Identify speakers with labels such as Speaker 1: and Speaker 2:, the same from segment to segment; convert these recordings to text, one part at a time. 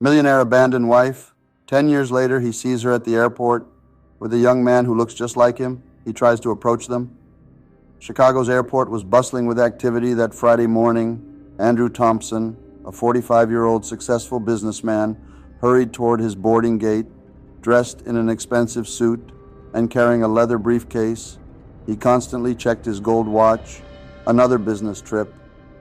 Speaker 1: Millionaire abandoned wife. 10 years later, he sees her at the airport with a young man who looks just like him. He tries to approach them. Chicago's airport was bustling with activity that Friday morning. Andrew Thompson, a 45-year-old successful businessman, hurried toward his boarding gate, dressed in an expensive suit and carrying a leather briefcase. He constantly checked his gold watch. Another business trip.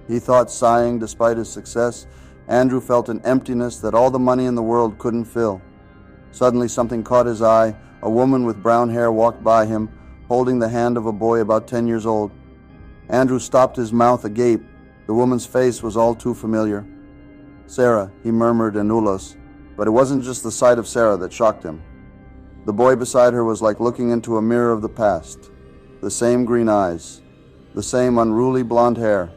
Speaker 1: He thought, sighing despite his success. Andrew felt an emptiness that all the money in the world couldn't fill. Suddenly something caught his eye. A woman with brown hair walked by him, holding the hand of a boy about 10 years old. Andrew stopped, his mouth agape. The woman's face was all too familiar. "Sarah," he murmured in Ulos, but it wasn't just the sight of Sarah that shocked him. The boy beside her was like looking into a mirror of the past. The same green eyes, the same unruly blonde hair.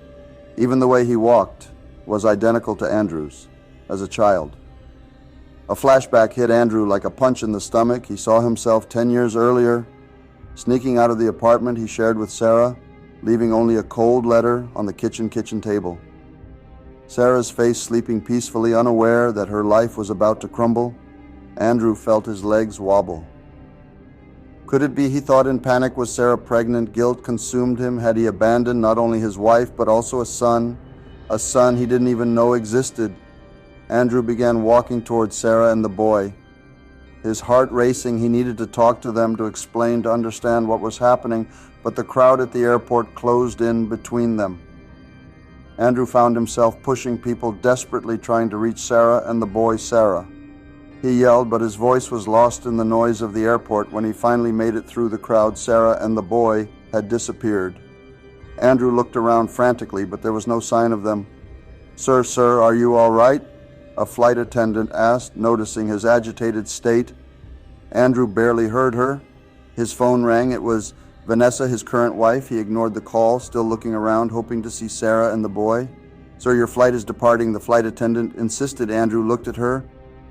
Speaker 1: Even the way he walked was identical to Andrew's, as a child. A flashback hit Andrew like a punch in the stomach. He saw himself 10 years earlier, sneaking out of the apartment he shared with Sarah, leaving only a cold letter on the kitchen table. Sarah's face sleeping peacefully, unaware that her life was about to crumble. Andrew felt his legs wobble. Could it be, he thought in panic, was Sarah pregnant? Guilt consumed him. Had he abandoned not only his wife, but also a son he didn't even know existed? Andrew began walking towards Sarah and the boy. His heart racing, he needed to talk to them, to explain, to understand what was happening, but the crowd at the airport closed in between them. Andrew found himself pushing people, desperately trying to reach Sarah and the boy, Sarah. He yelled, but his voice was lost in the noise of the airport. When he finally made it through the crowd, Sarah and the boy had disappeared. Andrew looked around frantically, but there was no sign of them. Sir, are you all right?" a flight attendant asked, noticing his agitated state. Andrew barely heard her. His phone rang. It was Vanessa, his current wife. He ignored the call, still looking around, hoping to see Sarah and the boy. "Sir, your flight is departing," the flight attendant insisted. Andrew looked at her,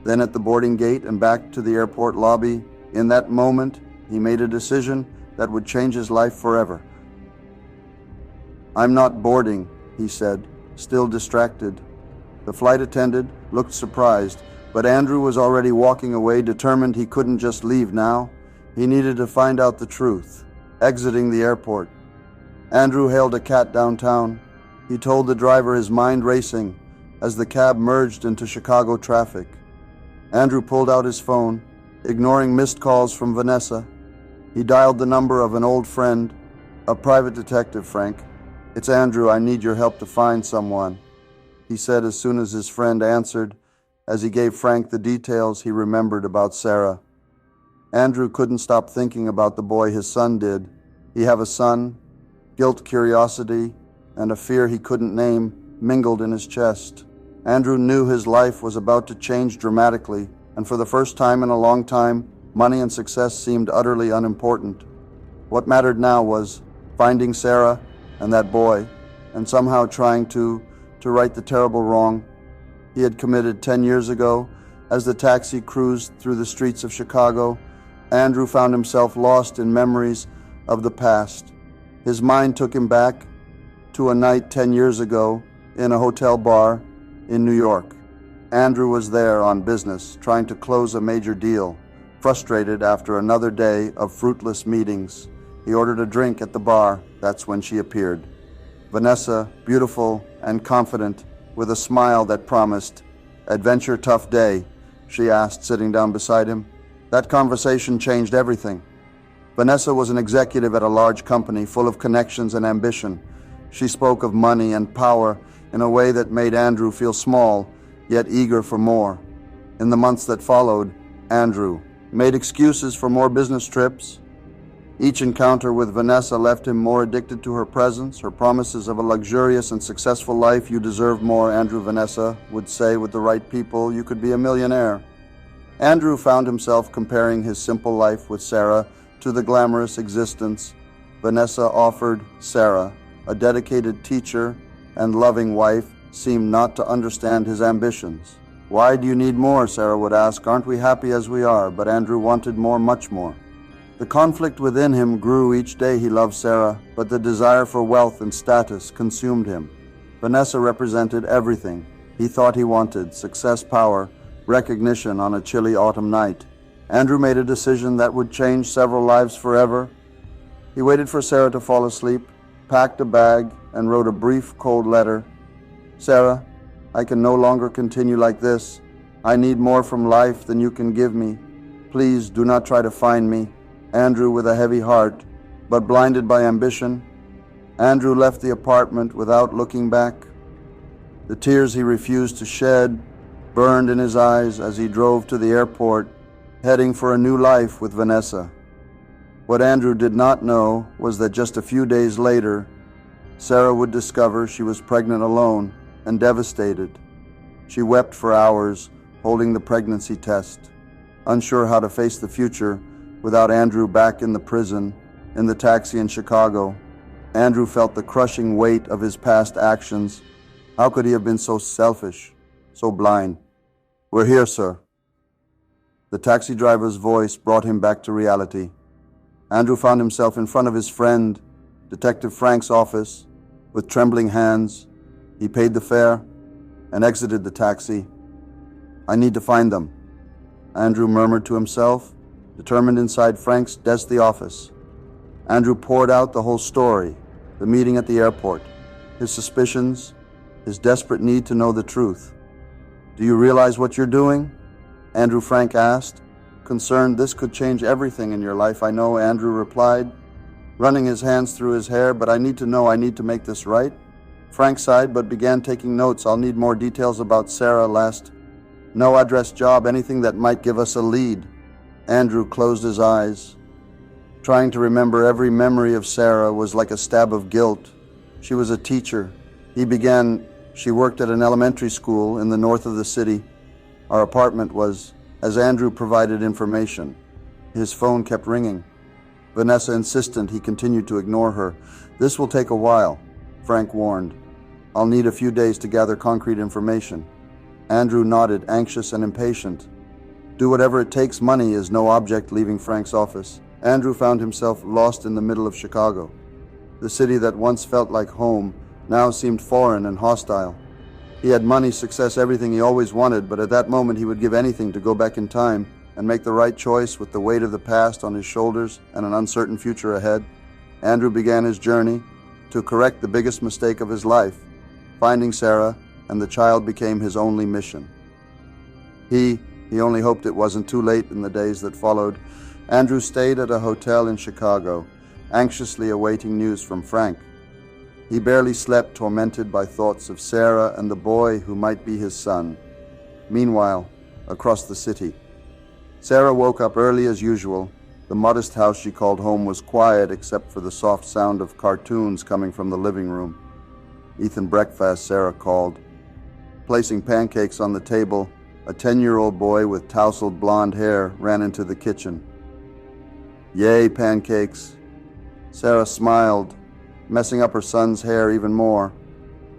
Speaker 1: then at the boarding gate and back to the airport lobby. In that moment, he made a decision that would change his life forever. "I'm not boarding," he said, still distracted. The flight attendant looked surprised, but Andrew was already walking away, determined he couldn't just leave now. He needed to find out the truth. Exiting the airport, Andrew hailed a cab downtown. He told the driver, his mind racing, as the cab merged into Chicago traffic. Andrew pulled out his phone, ignoring missed calls from Vanessa. He dialed the number of an old friend, a private detective. "Frank, it's Andrew. I need your help to find someone," he said as soon as his friend answered, as he gave Frank the details he remembered about Sarah. Andrew couldn't stop thinking about the boy his son did. He have a son? Guilt, curiosity, and a fear he couldn't name mingled in his chest. Andrew knew his life was about to change dramatically, and for the first time in a long time, money and success seemed utterly unimportant. What mattered now was finding Sarah and that boy, and somehow trying to right the terrible wrong he had committed 10 years ago. As the taxi cruised through the streets of Chicago, Andrew found himself lost in memories of the past. His mind took him back to a night 10 years ago in a hotel bar in New York. Andrew was there on business, trying to close a major deal. Frustrated after another day of fruitless meetings, he ordered a drink at the bar. That's when she appeared. Vanessa, beautiful and confident, with a smile that promised, "Adventure, tough day?" she asked, sitting down beside him. That conversation changed everything. Vanessa was an executive at a large company full of connections and ambition. She spoke of money and power in a way that made Andrew feel small, yet eager for more. In the months that followed, Andrew made excuses for more business trips. Each encounter with Vanessa left him more addicted to her presence, her promises of a luxurious and successful life. "You deserve more, Andrew," Vanessa would say. "With the right people, you could be a millionaire." Andrew found himself comparing his simple life with Sarah to the glamorous existence Vanessa offered. Sarah, a dedicated teacher and loving wife, seemed not to understand his ambitions. "Why do you need more?" Sarah would ask. "Aren't we happy as we are?" But Andrew wanted more, much more. The conflict within him grew each day. He loved Sarah, but the desire for wealth and status consumed him. Vanessa represented everything he thought he wanted: success, power, recognition on a chilly autumn night. Andrew made a decision that would change several lives forever. He waited for Sarah to fall asleep, packed a bag, and wrote a brief, cold letter. "Sarah, I can no longer continue like this. I need more from life than you can give me. Please do not try to find me. Andrew," with a heavy heart, but blinded by ambition. Andrew left the apartment without looking back. The tears he refused to shed burned in his eyes as he drove to the airport, heading for a new life with Vanessa. What Andrew did not know was that just a few days later, Sarah would discover she was pregnant alone and devastated. She wept for hours, holding the pregnancy test, unsure how to face the future without Andrew back in the prison, in the taxi in Chicago. Andrew felt the crushing weight of his past actions. How could he have been so selfish, so blind? "We're here, sir." The taxi driver's voice brought him back to reality. Andrew found himself in front of his friend, Detective Frank's office. With trembling hands, he paid the fare and exited the taxi. "I need to find them," Andrew murmured to himself, determined inside Frank's dusty office. Andrew poured out the whole story, the meeting at the airport, his suspicions, his desperate need to know the truth. "Do you realize what you're doing?" Andrew Frank asked, concerned this could change everything in your life. "I know," Andrew replied, running his hands through his hair, "but I need to know. I need to make this right." Frank sighed but began taking notes. "I'll need more details about Sarah last. No address, job, anything that might give us a lead." Andrew closed his eyes. Trying to remember every memory of Sarah was like a stab of guilt. She was a teacher. She worked at an elementary school in the north of the city. Our apartment was, as Andrew provided information. His phone kept ringing. Vanessa insistent, he continued to ignore her. "This will take a while," Frank warned. "I'll need a few days to gather concrete information." Andrew nodded, anxious and impatient. Do whatever it takes. Money is no object. Leaving Frank's office, Andrew found himself lost in the middle of Chicago. The city that once felt like home now seemed foreign and hostile. He had money, success, everything he always wanted, but at that moment he would give anything to go back in time and make the right choice with the weight of the past on his shoulders and an uncertain future ahead. Andrew began his journey to correct the biggest mistake of his life. Finding Sarah and the child became his only mission. He only hoped it wasn't too late in the days that followed. Andrew stayed at a hotel in Chicago, anxiously awaiting news from Frank. He barely slept, tormented by thoughts of Sarah and the boy who might be his son. Meanwhile, across the city, Sarah woke up early as usual. The modest house she called home was quiet except for the soft sound of cartoons coming from the living room. "Ethan, breakfast," Sarah called. Placing pancakes on the table, a 10-year-old boy with tousled blonde hair ran into the kitchen. "Yay, pancakes." Sarah smiled, messing up her son's hair even more.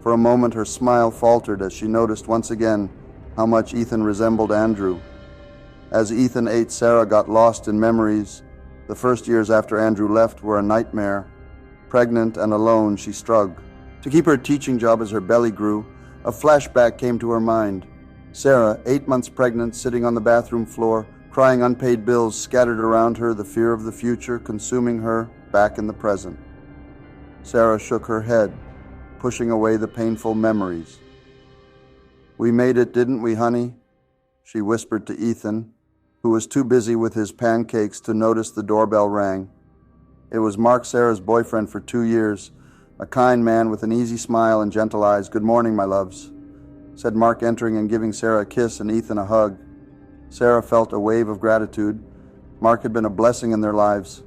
Speaker 1: For a moment her smile faltered as she noticed once again how much Ethan resembled Andrew. As Ethan ate, Sarah got lost in memories. The first years after Andrew left were a nightmare. Pregnant and alone, she struggled to keep her teaching job as her belly grew. A flashback came to her mind. Sarah, 8 months pregnant, sitting on the bathroom floor, crying, unpaid bills scattered around her, the fear of the future consuming her back in the present. Sarah shook her head, pushing away the painful memories. "We made it, didn't we, honey?" she whispered to Ethan, who was too busy with his pancakes to notice the doorbell rang. It was Mark, Sarah's boyfriend for 2 years, a kind man with an easy smile and gentle eyes. "Good morning, my loves," said Mark, entering and giving Sarah a kiss and Ethan a hug. Sarah felt a wave of gratitude. Mark had been a blessing in their lives,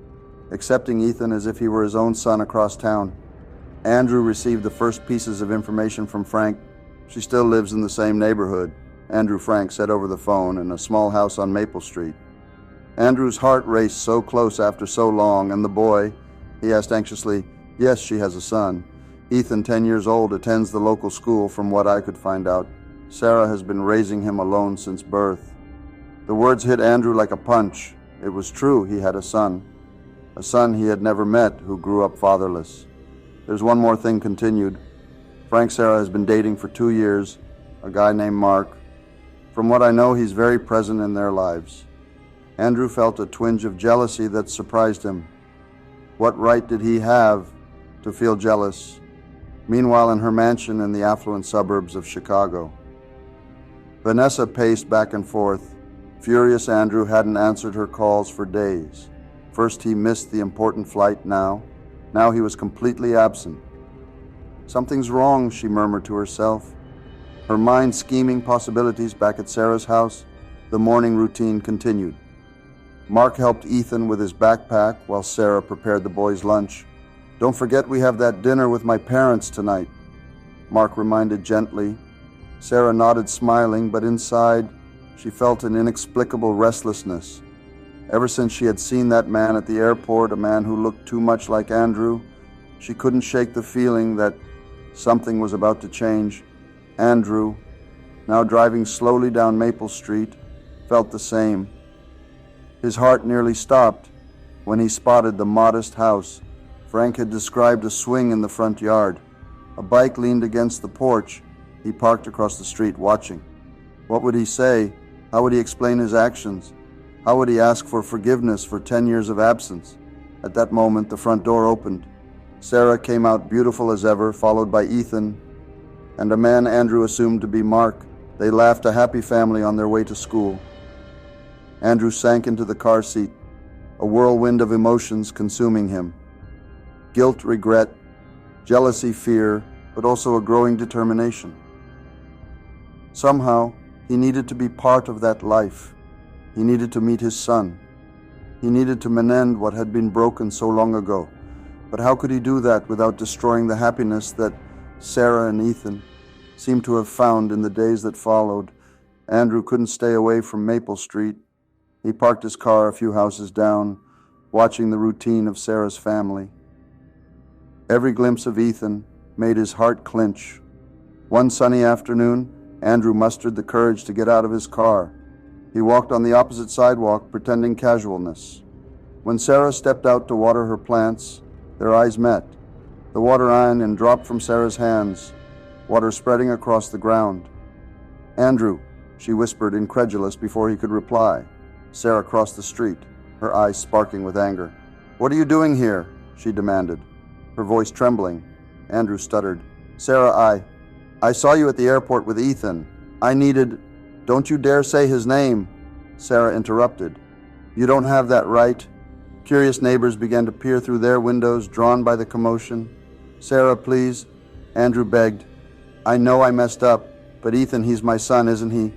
Speaker 1: accepting Ethan as if he were his own son across town. Andrew received the first pieces of information from Frank. "She still lives in the same neighborhood," Andrew Frank said over the phone, "in a small house on Maple Street." Andrew's heart raced, so close after so long. "And the boy?" he asked anxiously. "Yes, she has a son. Ethan, 10 years old, attends the local school from what I could find out. Sarah has been raising him alone since birth." The words hit Andrew like a punch. It was true, he had a son he had never met, who grew up fatherless. "There's one more thing," continued. "Frank Sarah has been dating for 2 years, a guy named Mark. From what I know, he's very present in their lives." Andrew felt a twinge of jealousy that surprised him. What right did he have to feel jealous? Meanwhile, in her mansion in the affluent suburbs of Chicago, Vanessa paced back and forth. Furious, Andrew hadn't answered her calls for days. First he missed the important flight, now he was completely absent. "Something's wrong," she murmured to herself, her mind scheming possibilities. Back at Sarah's house, the morning routine continued. Mark helped Ethan with his backpack while Sarah prepared the boys' lunch. "Don't forget we have that dinner with my parents tonight," Mark reminded gently. Sarah nodded, smiling, but inside she felt an inexplicable restlessness. Ever since she had seen that man at the airport, a man who looked too much like Andrew, she couldn't shake the feeling that something was about to change. Andrew, now driving slowly down Maple Street, felt the same. His heart nearly stopped when he spotted the modest house Frank had described, a swing in the front yard. A bike leaned against the porch. He parked across the street, watching. What would he say? How would he explain his actions? How would he ask for forgiveness for 10 years of absence? At that moment, the front door opened. Sarah came out beautiful as ever, followed by Ethan and a man Andrew assumed to be Mark. They laughed, a happy family on their way to school. Andrew sank into the car seat, a whirlwind of emotions consuming him. Guilt, regret, jealousy, fear, but also a growing determination. Somehow, he needed to be part of that life. He needed to meet his son. He needed to mend what had been broken so long ago. But how could he do that without destroying the happiness that Sarah and Ethan seemed to have found in the days that followed? Andrew couldn't stay away from Maple Street. He parked his car a few houses down, watching the routine of Sarah's family. Every glimpse of Ethan made his heart clench. One sunny afternoon, Andrew mustered the courage to get out of his car. He walked on the opposite sidewalk, pretending casualness. When Sarah stepped out to water her plants, their eyes met. The water ran and dropped from Sarah's hands, water spreading across the ground. "Andrew," she whispered, incredulous, before he could reply. Sarah crossed the street, her eyes sparkling with anger. "What are you doing here?" she demanded, her voice trembling. Andrew stuttered. "Sarah, I saw you at the airport with Ethan. I needed—" "Don't you dare say his name," Sarah interrupted. "You don't have that right." Curious neighbors began to peer through their windows, drawn by the commotion. "Sarah, please," Andrew begged. "I know I messed up, but Ethan, he's my son, isn't he?"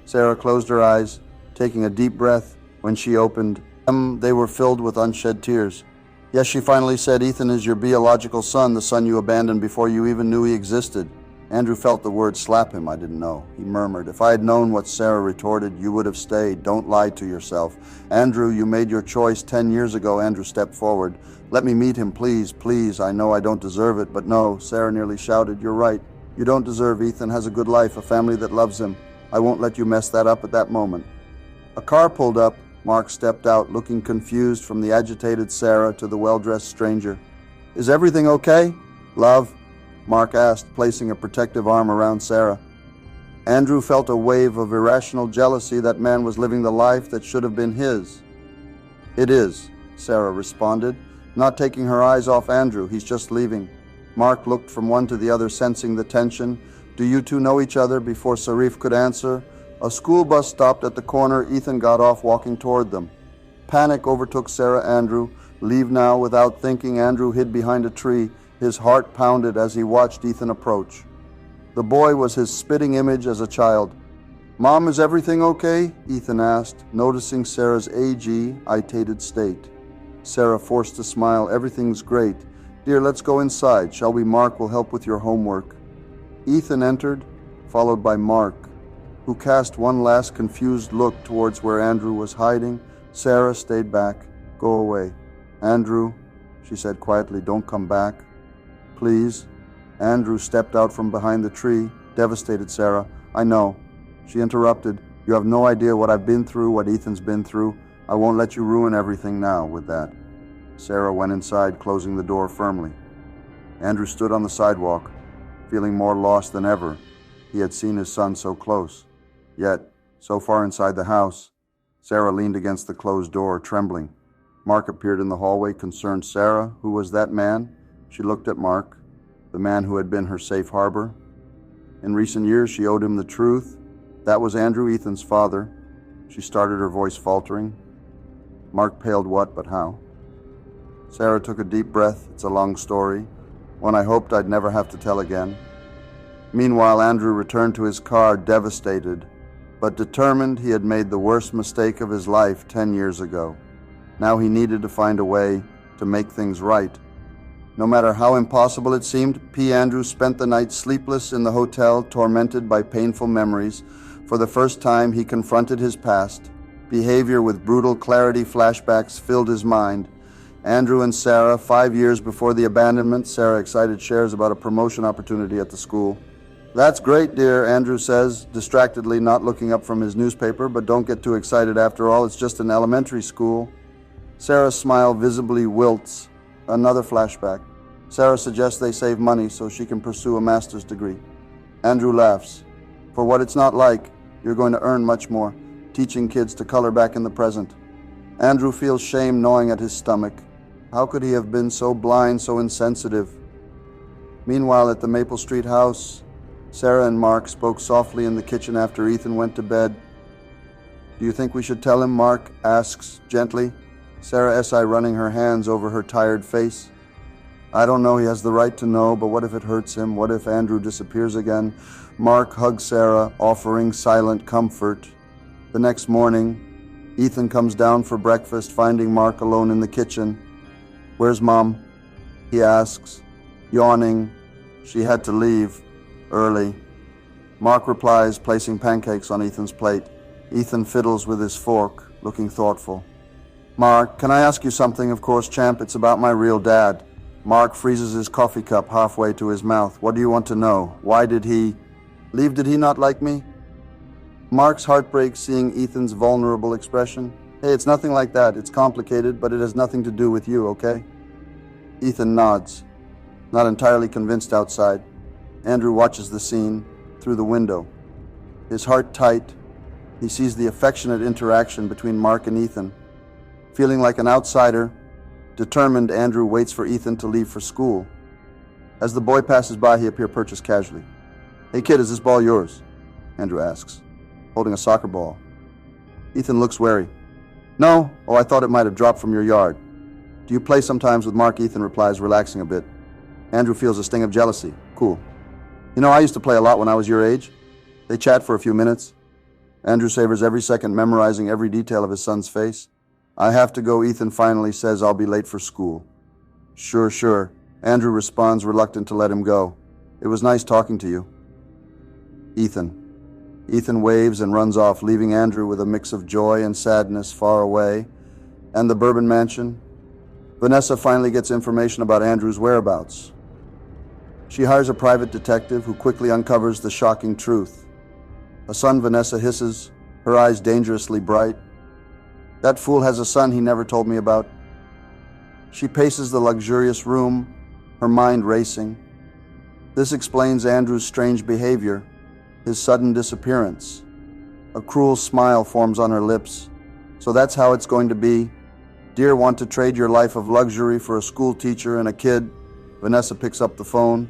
Speaker 1: Sarah closed her eyes, taking a deep breath. When she opened them, they were filled with unshed tears. "Yes," she finally said, "Ethan is your biological son, the son you abandoned before you even knew he existed." Andrew felt the word slap him. "I didn't know," he murmured. "If I had known what," Sarah retorted, "you would have stayed. Don't lie to yourself." "Andrew, you made your choice 10 years ago." Andrew stepped forward. "Let me meet him, please, please. I know I don't deserve it, but no," Sarah nearly shouted. "You're right. You don't deserve Ethan. Has a good life, a family that loves him. I won't let you mess that up." At that moment, a car pulled up. Mark stepped out, looking confused from the agitated Sarah to the well-dressed stranger. "Is everything okay, love?" Mark asked, placing a protective arm around Sarah. Andrew felt a wave of irrational jealousy. That man was living the life that should have been his. "It is," Sarah responded, not taking her eyes off Andrew. "He's just leaving." Mark looked from one to the other, sensing the tension. "Do you two know each other?" Before Sarif could answer, a school bus stopped at the corner. Ethan got off, walking toward them. Panic overtook Sarah. "Andrew, leave now." Without thinking, Andrew hid behind a tree. His heart pounded as he watched Ethan approach. The boy was his spitting image as a child. "Mom, is everything okay?" Ethan asked, noticing Sarah's agitated state. Sarah forced a smile. "Everything's great. Dear, let's go inside, shall we? Mark will help with your homework." Ethan entered, followed by Mark, who cast one last confused look towards where Andrew was hiding. Sarah stayed back. "Go away." "Andrew," she said quietly, "don't come back. Please." Andrew stepped out from behind the tree, devastated. "Sarah, I know," she interrupted. "You have no idea what I've been through, what Ethan's been through. I won't let you ruin everything now." With that, Sarah went inside, closing the door firmly. Andrew stood on the sidewalk, feeling more lost than ever. He had seen his son so close, yet So far inside the house, Sarah leaned against the closed door, trembling. Mark appeared in the hallway, concerned. Sarah, who was that man? She looked at Mark, the man who had been her safe harbor. In recent years, she owed him the truth. That was Andrew, Ethan's father. She started, her voice faltering. Mark paled. What, but how? Sarah took a deep breath. It's a long story, one I hoped I'd never have to tell again. Meanwhile, Andrew returned to his car, devastated, but determined he had made the worst mistake of his life 10 years ago. Now he needed to find a way to make things right. No matter how impossible it seemed, P. Andrew spent the night sleepless in the hotel, tormented by painful memories. For the first time, he confronted his past. Behavior with brutal clarity flashbacks filled his mind. Andrew and Sarah, 5 years before the abandonment. Sarah excited shares about a promotion opportunity at the school. That's great, dear, Andrew says, distractedly, not looking up from his newspaper, but don't get too excited after all, it's just an elementary school. Sarah's smile visibly wilts. Another flashback. Sarah suggests they save money so she can pursue a master's degree. Andrew laughs. For what it's not like, you're going to earn much more, teaching kids to color back in the present. Andrew feels shame gnawing at his stomach. How could he have been so blind, so insensitive? Meanwhile, at the Maple Street house, Sarah and Mark spoke softly in the kitchen after Ethan went to bed. Do you think we should tell him? Mark asks gently, Sarah S.I. running her hands over her tired face. I don't know, he has the right to know, but what if it hurts him? What if Andrew disappears again? Mark hugs Sarah, offering silent comfort. The next morning, Ethan comes down for breakfast, finding Mark alone in the kitchen. Where's Mom? He asks, yawning. She had to leave early. Mark replies, placing pancakes on Ethan's plate. Ethan fiddles with his fork, looking thoughtful. Mark, can I ask you something? Of course, champ, it's about my real dad. Mark freezes his coffee cup halfway to his mouth. What do you want to know? Why did he leave? Did he not like me? Mark's heart breaks seeing Ethan's vulnerable expression. Hey, it's nothing like that. It's complicated, but it has nothing to do with you, okay? Ethan nods, not entirely convinced outside. Andrew watches the scene through the window. His heart tight, he sees the affectionate interaction between Mark and Ethan. Feeling like an outsider, determined, Andrew waits for Ethan to leave for school. As the boy passes by, he appears purchased casually. Hey kid, is this ball yours? Andrew asks, holding a soccer ball. Ethan looks wary. No? Oh, I thought it might have dropped from your yard. Do you play sometimes with Mark? Ethan replies, relaxing a bit. Andrew feels a sting of jealousy. Cool. You know, I used to play a lot when I was your age. They chat for a few minutes. Andrew savors every second, memorizing every detail of his son's face. I have to go, Ethan finally says. I'll be late for school. Sure. Andrew responds, reluctant to let him go. It was nice talking to you. Ethan waves and runs off, leaving Andrew with a mix of joy and sadness far away. And the Bourbon Mansion? Vanessa finally gets information about Andrew's whereabouts. She hires a private detective who quickly uncovers the shocking truth. A son, Vanessa hisses, her eyes dangerously bright. That fool has a son he never told me about. She paces the luxurious room, her mind racing. This explains Andrew's strange behavior, his sudden disappearance. A cruel smile forms on her lips. So that's how it's going to be. Dear, want to trade your life of luxury for a school teacher and a kid? Vanessa picks up the phone,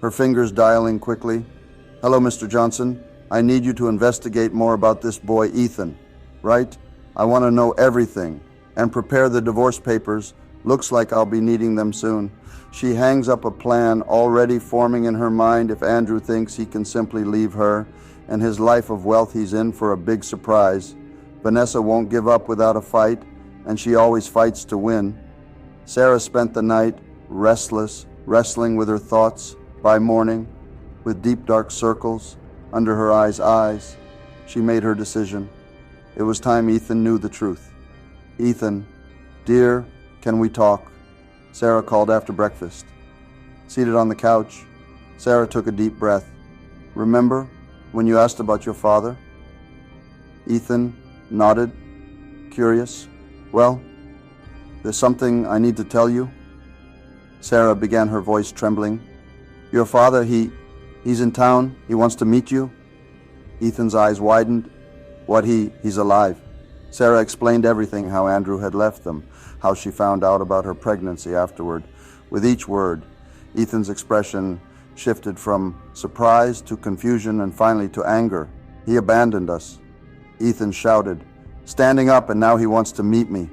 Speaker 1: her fingers dialing quickly. Hello, Mr. Johnson. I need you to investigate more about this boy, Ethan. Right? I want to know everything. And prepare the divorce papers. Looks like I'll be needing them soon. She hangs up a plan already forming in her mind if Andrew thinks he can simply leave her and his life of wealth he's in for a big surprise. Vanessa won't give up without a fight, and she always fights to win. Sarah spent the night restless, wrestling with her thoughts. By morning, with deep dark circles under her eyes, she made her decision. It was time Ethan knew the truth. Ethan, dear, can we talk? Sarah called after breakfast. Seated on the couch, Sarah took a deep breath. Remember when you asked about your father? Ethan nodded, curious. Well, there's something I need to tell you. Sarah began, her voice trembling. Your father, he's in town. He wants to meet you. Ethan's eyes widened. He's alive. Sarah explained everything, how Andrew had left them, how she found out about her pregnancy afterward. With each word, Ethan's expression shifted from surprise to confusion and finally to anger. He abandoned us. Ethan shouted, standing up, and now he wants to meet me.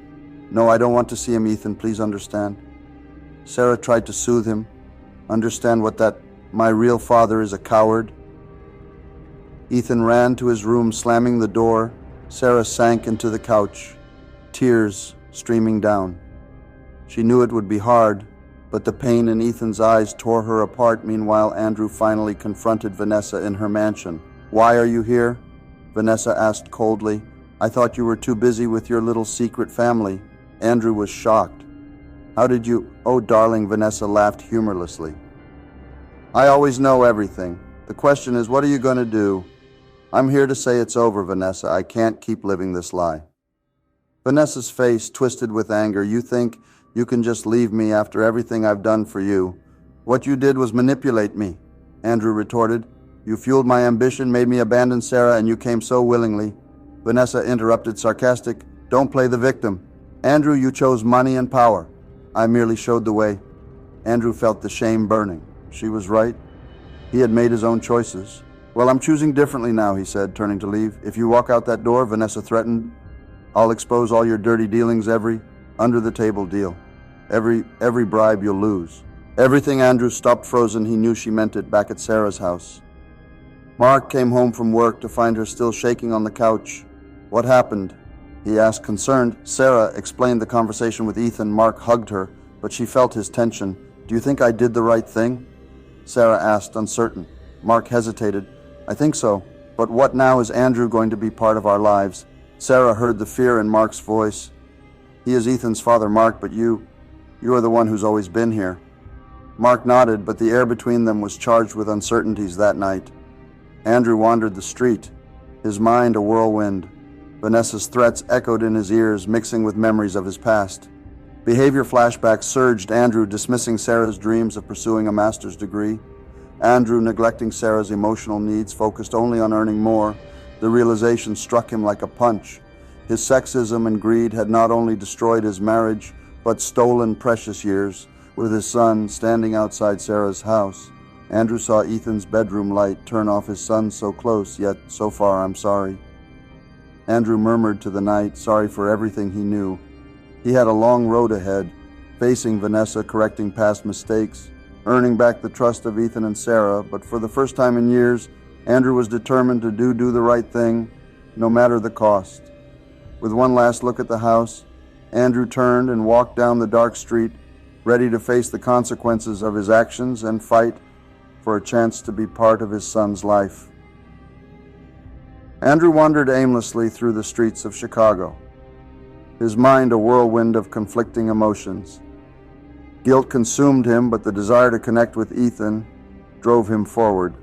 Speaker 1: No, I don't want to see him, Ethan, please understand. Sarah tried to soothe him. Understand my real father is a coward. Ethan ran to his room, slamming the door. Sarah sank into the couch, tears streaming down. She knew it would be hard, but the pain in Ethan's eyes tore her apart. Meanwhile, Andrew finally confronted Vanessa in her mansion. Why are you here? Vanessa asked coldly. I thought you were too busy with your little secret family. Andrew was shocked. How did you? Oh, darling, Vanessa laughed humorlessly. I always know everything. The question is, what are you going to do? I'm here to say it's over, Vanessa. I can't keep living this lie. Vanessa's face twisted with anger. You think you can just leave me after everything I've done for you? What you did was manipulate me, Andrew retorted. You fueled my ambition, made me abandon Sarah, and you came so willingly. Vanessa interrupted, sarcastic. Don't play the victim. Andrew, you chose money and power. I merely showed the way. Andrew felt the shame burning. She was right. He had made his own choices. Well, I'm choosing differently now, he said, turning to leave. If you walk out that door, Vanessa threatened, I'll expose all your dirty dealings, every under-the-table deal. Every bribe you'll lose. Everything. Andrew stopped frozen. He knew she meant it, back at Sarah's house. Mark came home from work to find her still shaking on the couch. What happened? He asked, concerned. Sarah explained the conversation with Ethan. Mark hugged her, but she felt his tension. Do you think I did the right thing? Sarah asked, uncertain. Mark hesitated. I think so. But what now? Is Andrew going to be part of our lives? Sarah heard the fear in Mark's voice. He is Ethan's father, Mark, but you are the one who's always been here. Mark nodded, but the air between them was charged with uncertainties that night. Andrew wandered the street, his mind a whirlwind. Vanessa's threats echoed in his ears, mixing with memories of his past. Behavior flashbacks surged. Andrew dismissing Sarah's dreams of pursuing a master's degree. Andrew neglecting Sarah's emotional needs, focused only on earning more. The realization struck him like a punch. His sexism and greed had not only destroyed his marriage, but stolen precious years. With his son standing outside Sarah's house, Andrew saw Ethan's bedroom light turn off. His son so close, yet so far. I'm sorry. Andrew murmured to the night, sorry for everything he knew. He had a long road ahead, facing Vanessa, correcting past mistakes, earning back the trust of Ethan and Sarah, but for the first time in years, Andrew was determined to do the right thing, no matter the cost. With one last look at the house, Andrew turned and walked down the dark street, ready to face the consequences of his actions and fight for a chance to be part of his son's life. Andrew wandered aimlessly through the streets of Chicago, his mind a whirlwind of conflicting emotions. Guilt consumed him, but the desire to connect with Ethan drove him forward.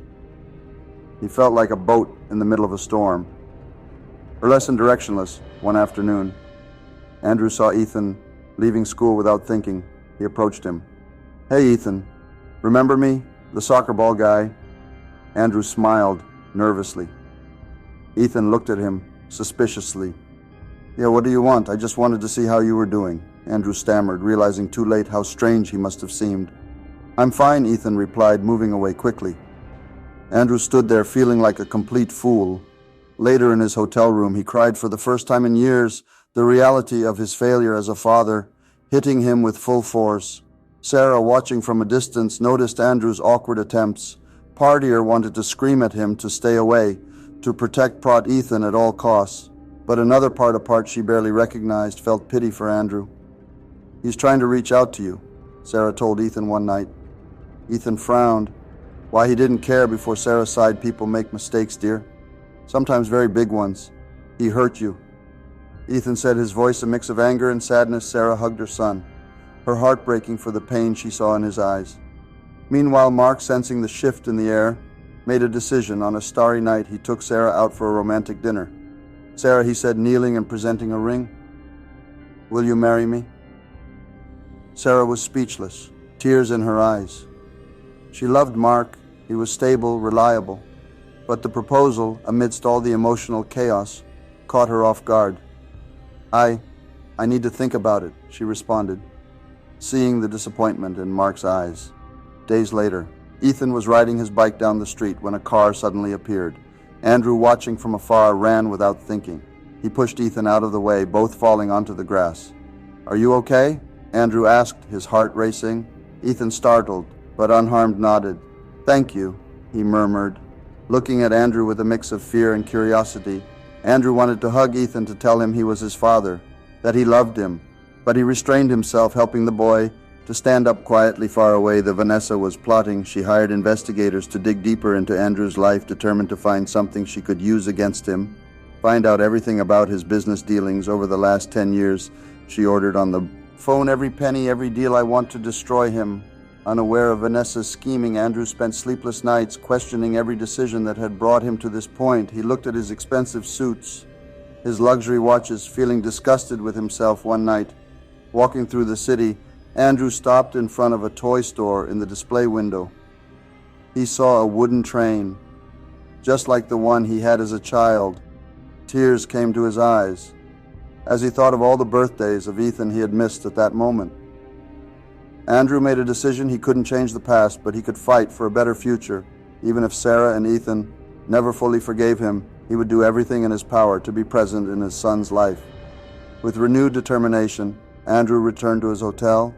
Speaker 1: He felt like a boat in the middle of a storm, or less than directionless. One afternoon, Andrew saw Ethan leaving school without thinking. He approached him. Hey, Ethan, remember me? The soccer ball guy? Andrew smiled nervously. Ethan looked at him suspiciously. Yeah, what do you want? I just wanted to see how you were doing, Andrew stammered, realizing too late how strange he must have seemed. I'm fine, Ethan replied, moving away quickly. Andrew stood there feeling like a complete fool. Later in his hotel room, he cried for the first time in years, the reality of his failure as a father hitting him with full force. Sarah, watching from a distance, noticed Andrew's awkward attempts. Partier wanted to scream at him to stay away, to protect Ethan at all costs. But another part she barely recognized felt pity for Andrew. He's trying to reach out to you, Sarah told Ethan one night. Ethan frowned. Why, he didn't care. Before Sarah sighed, people make mistakes, dear. Sometimes very big ones. He hurt you. Ethan said, his voice a mix of anger and sadness. Sarah hugged her son, her heart breaking for the pain she saw in his eyes. Meanwhile, Mark, sensing the shift in the air, made a decision. On a starry night, he took Sarah out for a romantic dinner. Sarah, he said, kneeling and presenting a ring, will you marry me? Sarah was speechless, tears in her eyes. She loved Mark. He was stable, reliable. But the proposal, amidst all the emotional chaos, caught her off guard. I need to think about it, she responded, seeing the disappointment in Mark's eyes. Days later, Ethan was riding his bike down the street when a car suddenly appeared. Andrew, watching from afar, ran without thinking. He pushed Ethan out of the way, both falling onto the grass. "Are you okay?" Andrew asked, his heart racing. Ethan, startled, but unharmed, nodded. "Thank you," he murmured, looking at Andrew with a mix of fear and curiosity. Andrew wanted to hug Ethan to tell him he was his father, that he loved him, but he restrained himself, helping the boy to stand up quietly far away. The Vanessa was plotting. She hired investigators to dig deeper into Andrew's life, determined to find something she could use against him, find out everything about his business dealings over the last 10 years. She ordered on the phone, "Every penny, every deal, I want to destroy him." Unaware of Vanessa's scheming, Andrew spent sleepless nights questioning every decision that had brought him to this point. He looked at his expensive suits, his luxury watches, feeling disgusted with himself. One night, walking through the city, Andrew stopped in front of a toy store. In the display window, he saw a wooden train, just like the one he had as a child. Tears came to his eyes as he thought of all the birthdays of Ethan he had missed at that moment. Andrew made a decision. He couldn't change the past, but he could fight for a better future. Even if Sarah and Ethan never fully forgave him, he would do everything in his power to be present in his son's life. With renewed determination, Andrew returned to his hotel.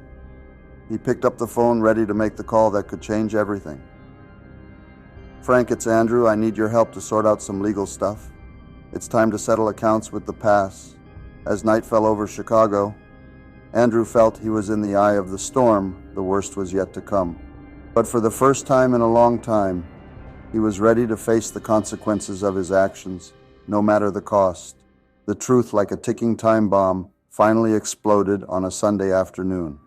Speaker 1: He picked up the phone, ready to make the call that could change everything. "Frank, it's Andrew. I need your help to sort out some legal stuff. It's time to settle accounts with the past." As night fell over Chicago, Andrew felt he was in the eye of the storm. The worst was yet to come. But for the first time in a long time, he was ready to face the consequences of his actions, no matter the cost. The truth, like a ticking time bomb, finally exploded on a Sunday afternoon.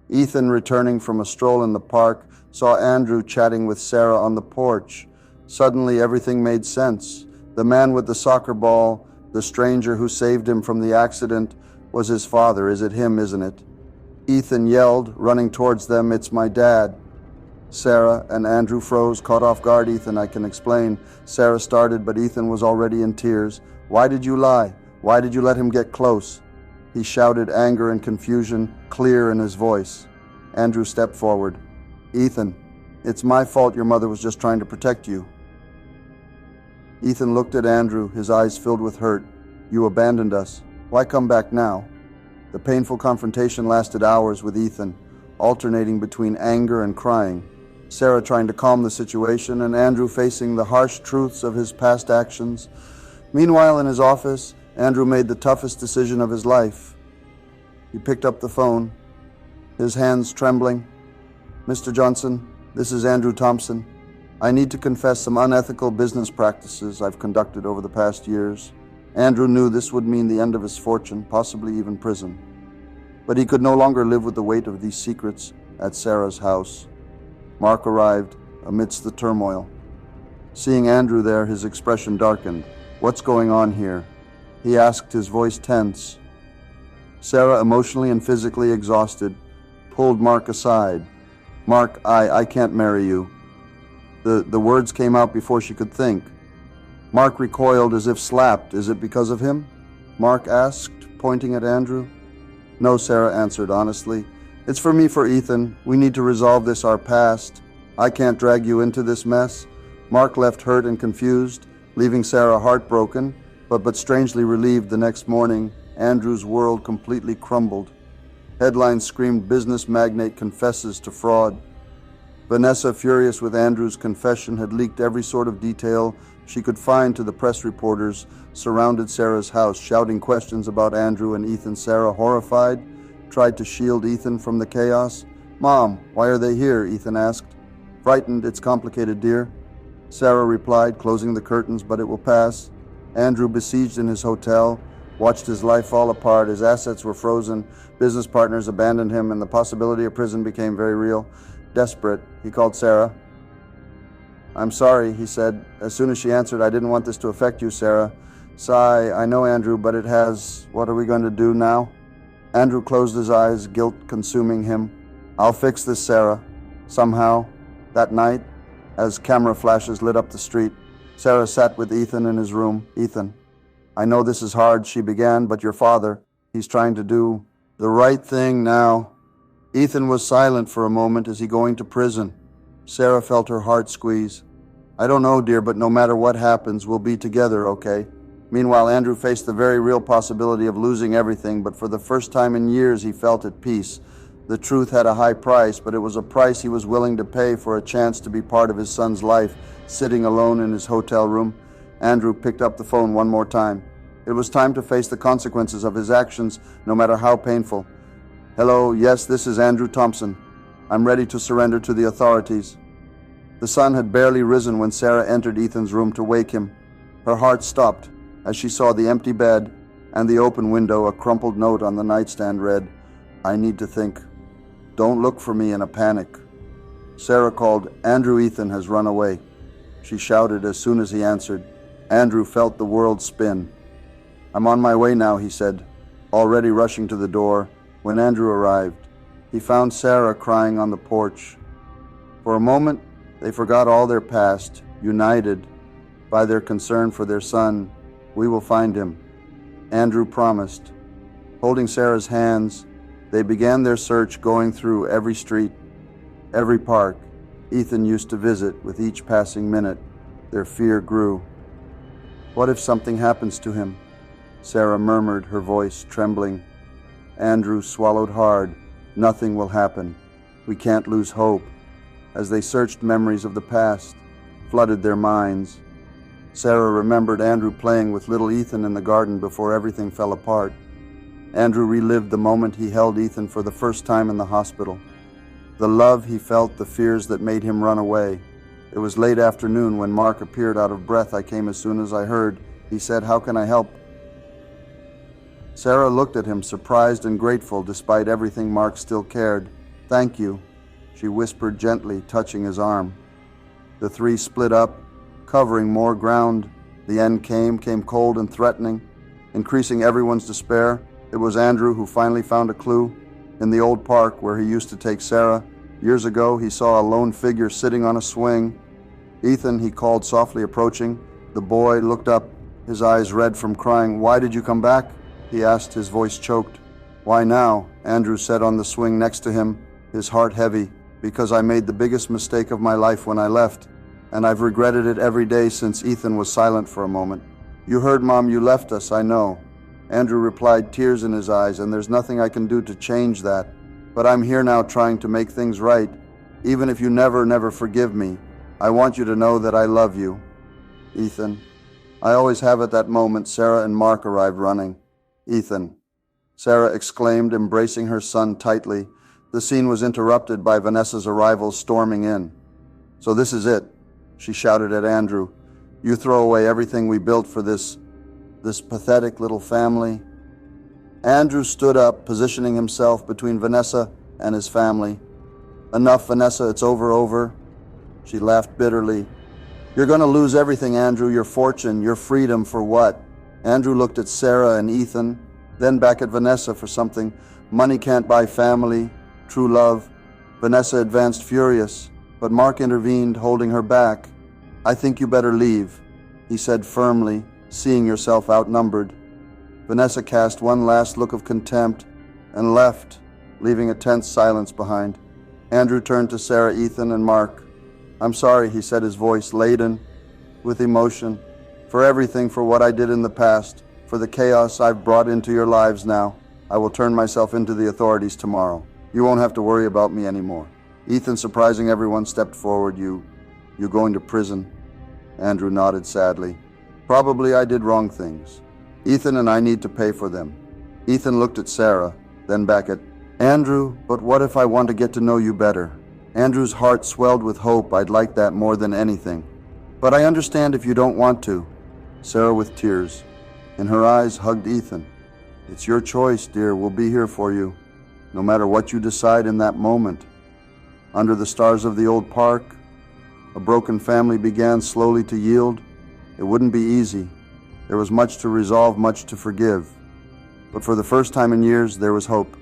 Speaker 1: Ethan, returning from a stroll in the park, saw Andrew chatting with Sarah on the porch. Suddenly, everything made sense. The man with the soccer ball, the stranger who saved him from the accident, was his father. "Is it him, isn't it?" Ethan yelled, running towards them. "It's my dad." Sarah and Andrew froze, caught off guard. "Ethan, I can explain," Sarah started, but Ethan was already in tears. "Why did you lie? Why did you let him get close?" He shouted, anger and confusion clear in his voice. Andrew stepped forward. "Ethan, it's my fault. Your mother was just trying to protect you." Ethan looked at Andrew, his eyes filled with hurt. "You abandoned us. Why come back now?" The painful confrontation lasted hours with Ethan, alternating between anger and crying. Sarah trying to calm the situation, and Andrew facing the harsh truths of his past actions. Meanwhile, in his office, Andrew made the toughest decision of his life. He picked up the phone, his hands trembling. "Mr. Johnson, this is Andrew Thompson. I need to confess some unethical business practices I've conducted over the past years." Andrew knew this would mean the end of his fortune, possibly even prison. But he could no longer live with the weight of these secrets at Sarah's house. Mark arrived amidst the turmoil. Seeing Andrew there, his expression darkened. "What's going on here?" he asked, his voice tense. Sarah, emotionally and physically exhausted, pulled Mark aside. "Mark, I can't marry you." The words came out before she could think. Mark recoiled as if slapped. "Is it because of him?" Mark asked, pointing at Andrew. "No," Sarah answered honestly. "It's for me, for Ethan. We need to resolve this, our past. I can't drag you into this mess." Mark left hurt and confused, leaving Sarah heartbroken, but strangely relieved. The next morning, Andrew's world completely crumbled. Headlines screamed, "Business magnate confesses to fraud." Vanessa, furious with Andrew's confession, had leaked every sort of detail she could find to the press reporters, surrounded Sarah's house, shouting questions about Andrew and Ethan. Sarah, horrified, tried to shield Ethan from the chaos. "Mom, why are they here?" Ethan asked. "Frightened. It's complicated, dear," Sarah replied, closing the curtains. "But it will pass." Andrew, besieged in his hotel, watched his life fall apart. His assets were frozen, business partners abandoned him, and the possibility of prison became very real. Desperate, he called Sarah. "I'm sorry," he said. As soon as she answered, "I didn't want this to affect you, Sarah." Sigh, "I know, Andrew, but it has. What are we going to do now?" Andrew closed his eyes, guilt consuming him. "I'll fix this, Sarah." Somehow, that night, as camera flashes lit up the street, Sarah sat with Ethan in his room. "Ethan, I know this is hard, she began, but your father, he's trying to do the right thing now. Ethan was silent for a moment. Is he going to prison? Sarah felt her heart squeeze. I don't know, dear, but no matter what happens, we'll be together, okay? Meanwhile, Andrew faced the very real possibility of losing everything, but for the first time in years he felt at peace. The truth had a high price, but it was a price he was willing to pay for a chance to be part of his son's life. Sitting alone in his hotel room, Andrew picked up the phone one more time. It was time to face the consequences of his actions, no matter how painful. Hello, yes, this is Andrew Thompson. I'm ready to surrender to the authorities. The sun had barely risen when Sarah entered Ethan's room to wake him. Her heart stopped as she saw the empty bed and the open window. A crumpled note on the nightstand read, I need to think. Don't look for me in a panic. Sarah called, Andrew, Ethan has run away. She shouted as soon as he answered. Andrew felt the world spin. I'm on my way now, he said, already rushing to the door. When Andrew arrived, he found Sarah crying on the porch. For a moment, they forgot all their past, united by their concern for their son. We will find him, Andrew promised. Holding Sarah's hands, they began their search, going through every street, every park Ethan used to visit. With each passing minute, their fear grew. What if something happens to him? Sarah murmured, her voice trembling. Andrew swallowed hard. Nothing will happen. We can't lose hope. As they searched, memories of the past flooded their minds. Sarah remembered Andrew playing with little Ethan in the garden before everything fell apart. Andrew relived the moment he held Ethan for the first time in the hospital. The love he felt, the fears that made him run away. It was late afternoon when Mark appeared out of breath. I came as soon as I heard. He said, How can I help? Sarah looked at him, surprised and grateful. Despite everything, Mark still cared. Thank you, she whispered gently, touching his arm. The three split up, covering more ground. The end came cold and threatening, increasing everyone's despair. It was Andrew who finally found a clue. In the old park where he used to take Sarah, years ago, he saw a lone figure sitting on a swing. Ethan, he called, softly approaching. The boy looked up, his eyes red from crying. Why did you come back? He asked, his voice choked. Why now? Andrew said on the swing next to him, his heart heavy. Because I made the biggest mistake of my life when I left, and I've regretted it every day since. Ethan was silent for a moment. You heard, Mom, you left us, I know. Andrew replied, tears in his eyes, and there's nothing I can do to change that. But I'm here now trying to make things right. Even if you never forgive me, I want you to know that I love you. Ethan. I always have at that moment. Sarah and Mark arrived running. Ethan, Sarah exclaimed, embracing her son tightly. The scene was interrupted by Vanessa's arrival, storming in. So this is it, she shouted at Andrew. You throw away everything we built for this pathetic little family. Andrew stood up, positioning himself between Vanessa and his family. Enough, Vanessa, it's over. She laughed bitterly. You're going to lose everything, Andrew, your fortune, your freedom, for what? Andrew looked at Sarah and Ethan, then back at Vanessa for something. Money can't buy family, true love. Vanessa advanced furious, but Mark intervened, holding her back. I think you better leave, he said firmly, seeing yourself outnumbered. Vanessa cast one last look of contempt and left, leaving a tense silence behind. Andrew turned to Sarah, Ethan, and Mark. I'm sorry, he said, his voice laden with emotion. For everything, for what I did in the past, for the chaos I've brought into your lives now. I will turn myself into the authorities tomorrow. You won't have to worry about me anymore. Ethan, surprising everyone, stepped forward. You going to prison? Andrew nodded sadly. Probably I did wrong things. Ethan and I need to pay for them. Ethan looked at Sarah, then back at Andrew. But what if I want to get to know you better? Andrew's heart swelled with hope. I'd like that more than anything. But I understand if you don't want to. Sarah, with tears in her eyes, hugged Ethan. It's your choice, dear. We'll be here for you, no matter what you decide in that moment. Under the stars of the old park, a broken family began slowly to yield. It wouldn't be easy. There was much to resolve, much to forgive. But for the first time in years, there was hope.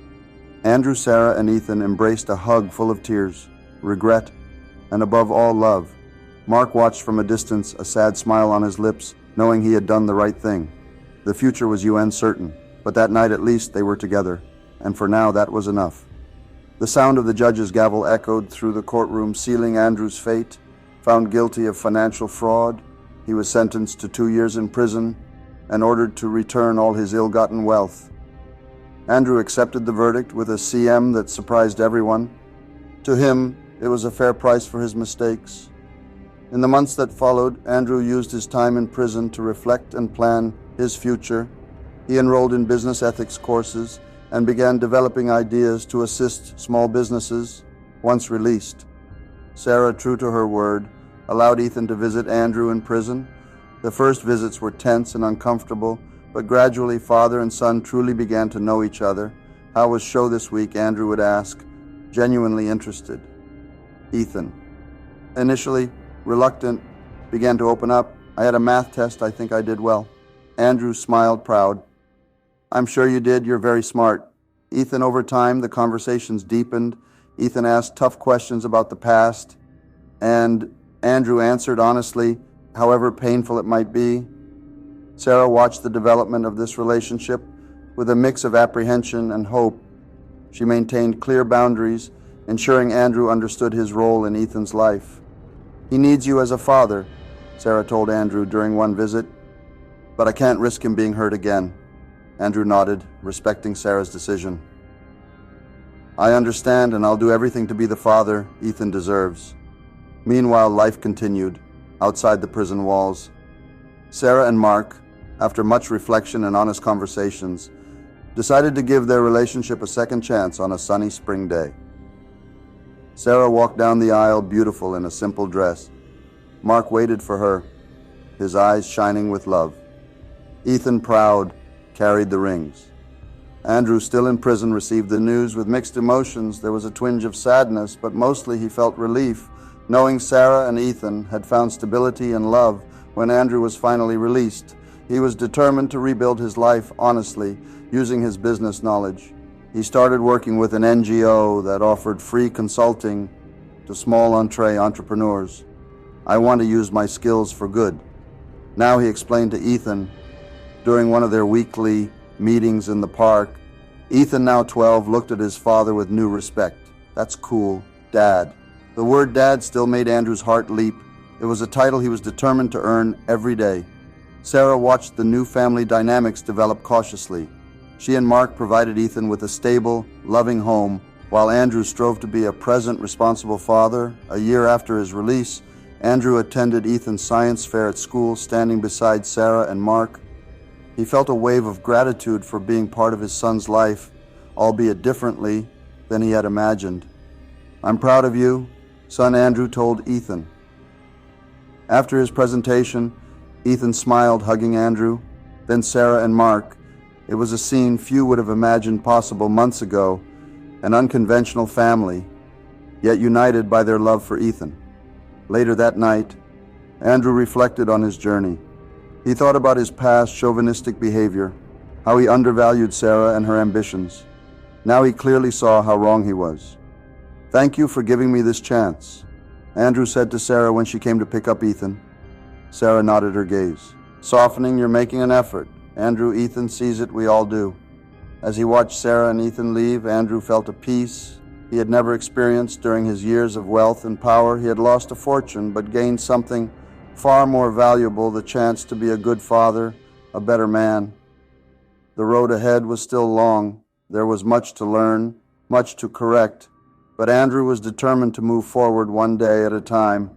Speaker 1: Andrew, Sarah, and Ethan embraced a hug full of tears, regret, and above all, love. Mark watched from a distance, a sad smile on his lips, knowing he had done the right thing. The future was uncertain, but that night at least they were together, and for now that was enough. The sound of the judge's gavel echoed through the courtroom, sealing Andrew's fate. Found guilty of financial fraud, he was sentenced to 2 years in prison and ordered to return all his ill-gotten wealth. Andrew accepted the verdict with a CM that surprised everyone. To him, it was a fair price for his mistakes. In the months that followed, Andrew used his time in prison to reflect and plan his future. He enrolled in business ethics courses and began developing ideas to assist small businesses. Once released, Sarah, true to her word, allowed Ethan to visit Andrew in prison. The first visits were tense and uncomfortable, but gradually father and son truly began to know each other. "How was show this week?" Andrew would ask, genuinely interested. Ethan, initially reluctant, began to open up. "I had a math test. I think I did well." Andrew smiled, proud. "I'm sure you did. You're very smart." Ethan, over time, the conversations deepened. Ethan asked tough questions about the past, and Andrew answered honestly, however painful it might be. Sarah watched the development of this relationship with a mix of apprehension and hope. She maintained clear boundaries, ensuring Andrew understood his role in Ethan's life. "He needs you as a father," Sarah told Andrew during one visit, "but I can't risk him being hurt again." Andrew nodded, respecting Sarah's decision. "I understand, and I'll do everything to be the father Ethan deserves." Meanwhile, life continued outside the prison walls. Sarah and Mark, after much reflection and honest conversations, decided to give their relationship a second chance on a sunny spring day. Sarah walked down the aisle, beautiful in a simple dress. Mark waited for her, his eyes shining with love. Ethan, proud, carried the rings. Andrew, still in prison, received the news with mixed emotions. There was a twinge of sadness, but mostly he felt relief, knowing Sarah and Ethan had found stability and love when Andrew was finally released. He was determined to rebuild his life honestly, using his business knowledge. He started working with an NGO that offered free consulting to small entrepreneurs. "I want to use my skills for good." Now, he explained to Ethan during one of their weekly meetings in the park. Ethan, now 12, looked at his father with new respect. "That's cool, Dad." The word Dad still made Andrew's heart leap. It was a title he was determined to earn every day. Sarah watched the new family dynamics develop cautiously. She and Mark provided Ethan with a stable, loving home, while Andrew strove to be a present, responsible father. A year after his release, Andrew attended Ethan's science fair at school, standing beside Sarah and Mark. He felt a wave of gratitude for being part of his son's life, albeit differently than he had imagined. "I'm proud of you," son Andrew told Ethan. After his presentation, Ethan smiled, hugging Andrew, then Sarah and Mark. It was a scene few would have imagined possible months ago, an unconventional family, yet united by their love for Ethan. Later that night, Andrew reflected on his journey. He thought about his past chauvinistic behavior, how he undervalued Sarah and her ambitions. Now he clearly saw how wrong he was. "Thank you for giving me this chance," Andrew said to Sarah when she came to pick up Ethan. Sarah nodded her gaze. Softening, "You're making an effort." Andrew, Ethan sees it, we all do. As he watched Sarah and Ethan leave, Andrew felt a peace he had never experienced during his years of wealth and power. He had lost a fortune, but gained something far more valuable, the chance to be a good father, a better man. The road ahead was still long. There was much to learn, much to correct, but Andrew was determined to move forward one day at a time,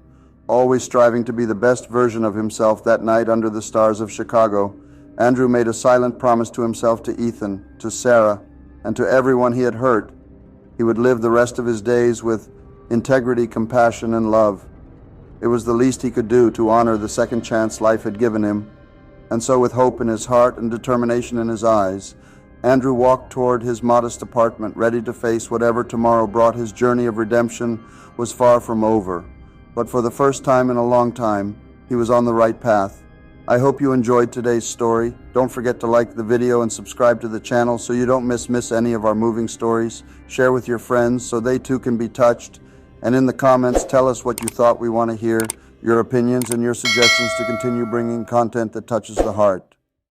Speaker 1: always striving to be the best version of himself. That night under the stars of Chicago, Andrew made a silent promise to himself, to Ethan, to Sarah, and to everyone he had hurt. He would live the rest of his days with integrity, compassion, and love. It was the least he could do to honor the second chance life had given him. And so, with hope in his heart and determination in his eyes, Andrew walked toward his modest apartment, ready to face whatever tomorrow brought. His journey of redemption was far from over, but for the first time in a long time, he was on the right path. I hope you enjoyed today's story. Don't forget to like the video and subscribe to the channel so you don't miss any of our moving stories. Share with your friends so they too can be touched. And in the comments, tell us what you thought. We want to hear your opinions and your suggestions to continue bringing content that touches the heart.